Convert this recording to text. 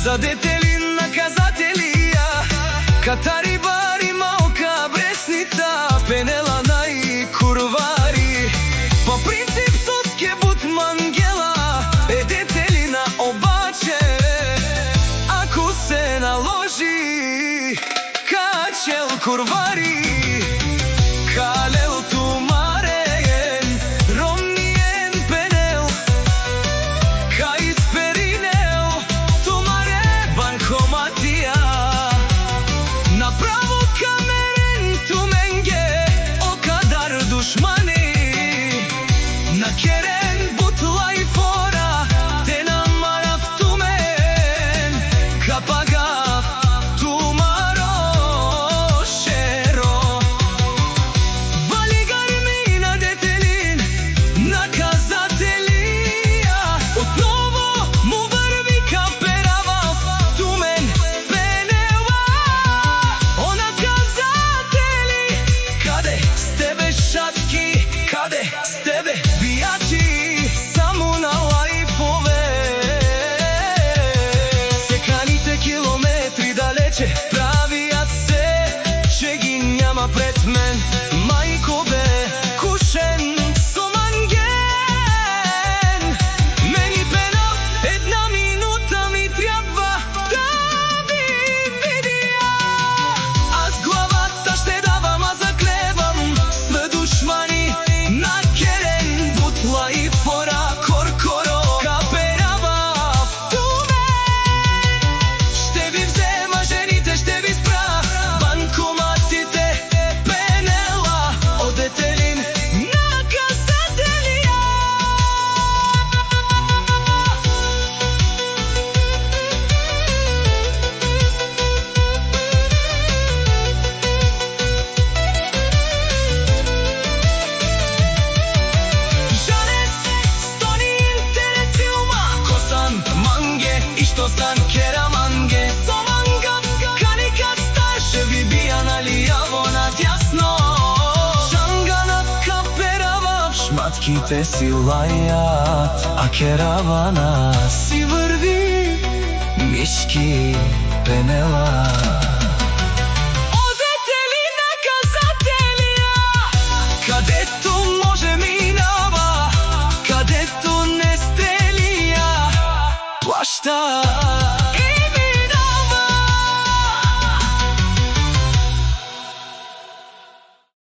за детелин наказателија, катари бари малка бресница, пенела наи курвари. По принцип соске бутман гела, детелина обаче, ако се наложи, качел курвари. Калел тумарен, ромниен пенел, кај сперинел, тумаре банкоматија. Направо камерен туменге, окадар душмани. Накерен бутла и фора, те намарав тумен, капагав тумаро шеро. Вали гармина детелин, наказателија, отново му врви каперавав тумен пенела. О наказатели, каде сте бе шатки, каде сте бе бијачи, само на лајфове. Секаните километри далече, правијат се, че ги няма пред мен. Мајко бе кушен со манген. Мени пенал, една минута ми треба да ви видија. Аз главата ще давам, а заклевам све душмани. Накерен бутла и фора, коркоро, каперавав тумен. Ще ви взема жените, ще ви спра банкоматите, пенела, о детелин наказателија. Жанес, стони интереси ума, косан манге, и што сан кера манге. Со мангав, каникат старше ви бија налијаво надјасно. Шанганат каперавав, шматките си лајат, а керавана си врви, мишки пенела.